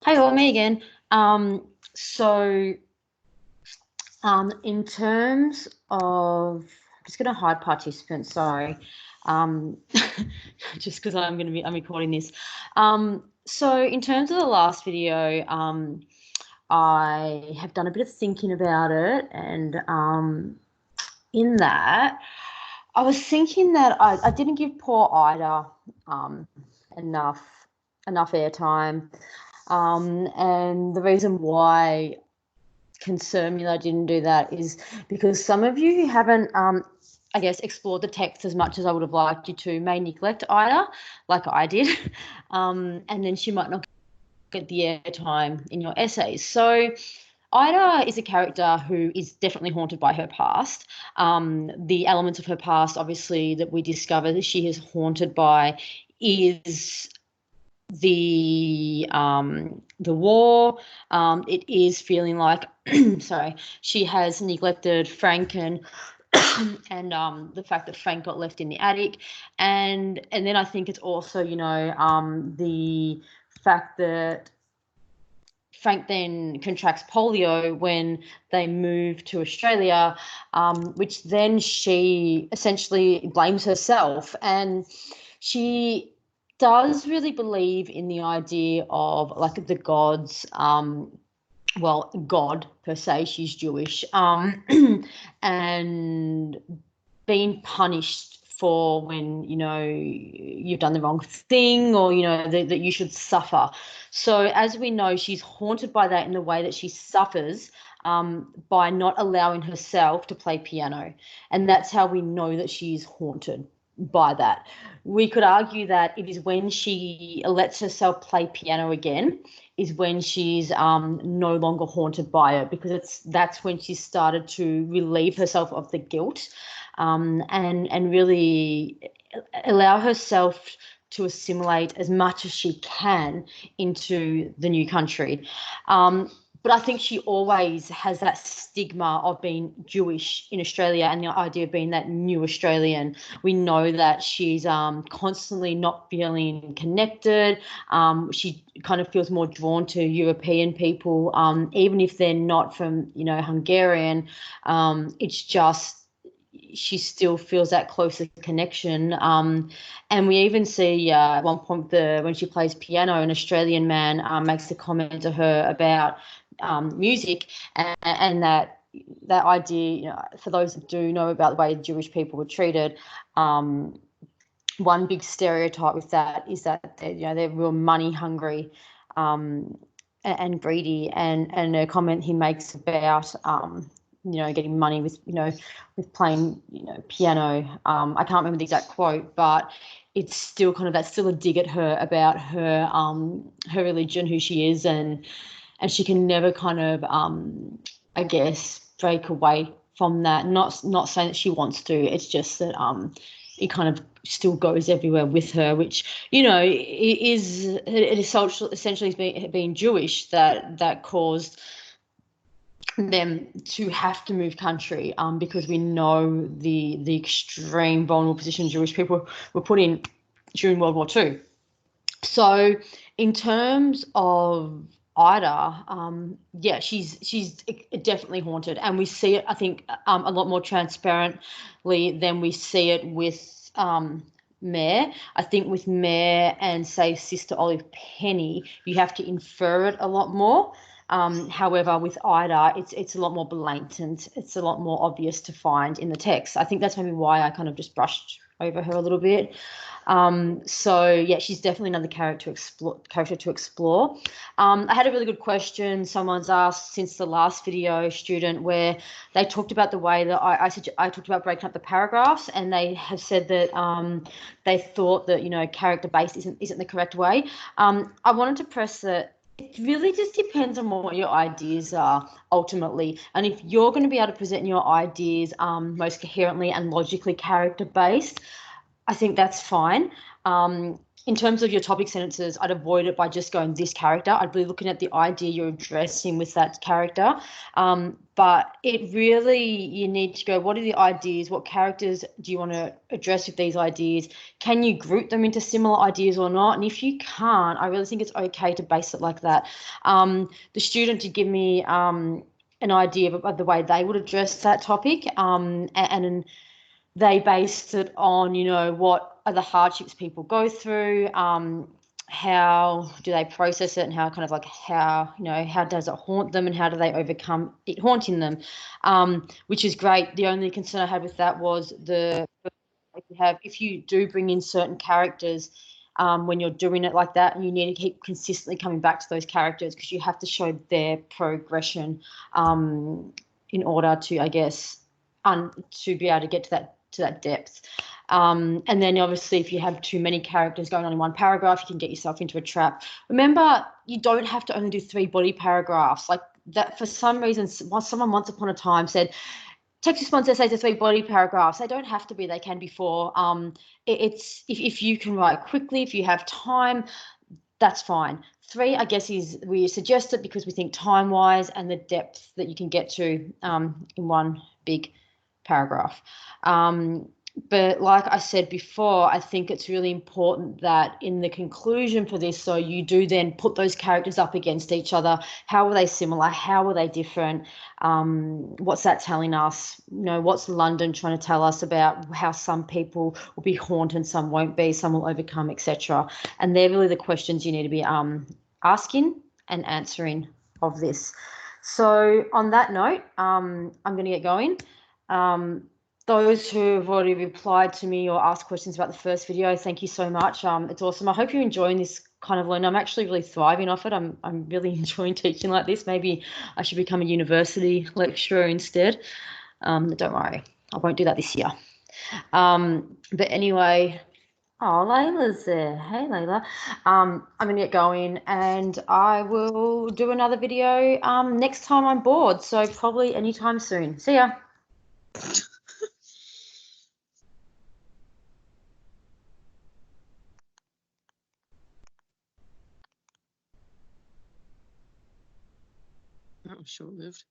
Hey, all, me again. So, in terms of, I'm just going to hide participants, sorry, um, just because I'm recording this. So in terms of the last video, I have done a bit of thinking about it, and in that, I was thinking that I didn't give poor Ida um, enough enough airtime. And the reason why concern me that I didn't do that is because some of you who haven't, I guess, explored the text as much as I would have liked you to may neglect Ida, like I did, and then she might not get the airtime in your essays. So Ida is a character who is definitely haunted by her past. The elements of her past, obviously, that we discover that she is haunted by is the war. It is feeling like sorry, she has neglected Frank and the fact that Frank got left in the attic, and then I think it's also the fact that Frank then contracts polio when they move to Australia, which then she essentially blames herself. And she does really believe in the idea of like the gods, well, God per se, she's Jewish, and being punished for when you've done the wrong thing, or that you should suffer. So as we know, she's haunted by that in the way that she suffers, by not allowing herself to play piano, and that's how we know that she's haunted by that. We could argue that it is when she lets herself play piano again is when she's no longer haunted by it, because that's when she started to relieve herself of the guilt, and really allow herself to assimilate as much as she can into the new country. But I think she always has that stigma of being Jewish in Australia, and the idea of being that new Australian. We know that she's constantly not feeling connected. She kind of feels more drawn to European people, even if they're not from, Hungarian. It's just she still feels that closer connection. And we even see at one point when she plays piano, an Australian man makes a comment to her about music, and that idea, for those that do know about the way Jewish people were treated, one big stereotype with that is that they're real money hungry, and greedy, and a comment he makes about getting money with playing piano. I can't remember the exact quote, but it's still that's still a dig at her about her religion, who she is, and she can never I guess break away from that. Not saying that she wants to. It's just that it kind of still goes everywhere with her, which it is essentially being Jewish that caused them to have to move country, because we know the extreme vulnerable position Jewish people were put in during World War II. So in terms of Ida, yeah, she's definitely haunted, and we see it, I think, a lot more transparently than we see it with Mare. I think with Mare and say Sister Olive Penny, you have to infer it a lot more. However, with Ida, it's a lot more blatant. It's a lot more obvious to find in the text. I think that's maybe why I kind of just brushed over her a little bit. So yeah, she's definitely another character to explore. I had a really good question someone's asked since the last video, student, where they talked about the way that I talked about breaking up the paragraphs, and they have said that they thought that character based isn't the correct way. I wanted to press that it really just depends on what your ideas are ultimately, and if you're going to be able to present your ideas most coherently and logically character based, I think that's fine. in terms of your topic sentences, I'd avoid it by just going this character. I'd be looking at the idea you're addressing with that character. But it really, you need to go, what are the ideas? What characters do you want to address with these ideas? Can you group them into similar ideas or not? And if you can't, I really think it's okay to base it like that. The student did give me an idea of the way they would address that topic, and they based it on, what are the hardships people go through, how do they process it, and how kind of like how does it haunt them, and how do they overcome it haunting them, which is great. The only concern I had with that was if you do bring in certain characters, when you're doing it like that, and you need to keep consistently coming back to those characters because you have to show their progression in order to, I guess, to be able to get to that depth. And then obviously if you have too many characters going on in one paragraph, you can get yourself into a trap. Remember, you don't have to only do 3 body paragraphs like that. For some reason, someone once upon a time said text response essays are 3 body paragraphs. They don't have to be. They can be 4. It's if you can write quickly, if you have time, that's fine. 3, I guess, we suggest it because we think time-wise and the depth that you can get to in one big paragraph. But like I said before, I think it's really important that in the conclusion for this, so you do then put those characters up against each other. How were they similar? How were they different? What's that telling us? What's London trying to tell us about how some people will be haunted, some won't be, some will overcome, etc. And they're really the questions you need to be asking and answering of this. So on that note, I'm going to get going. Those who have already replied to me or asked questions about the first video, thank you so much. It's awesome. I hope you're enjoying this kind of learning. I'm actually really thriving off it. I'm really enjoying teaching like this. Maybe I should become a university lecturer instead. Don't worry, I won't do that this year. But anyway, oh, Layla's there. Hey, Layla. I'm going to get going, and I will do another video next time I'm bored, so probably anytime soon. See ya. That was short-lived.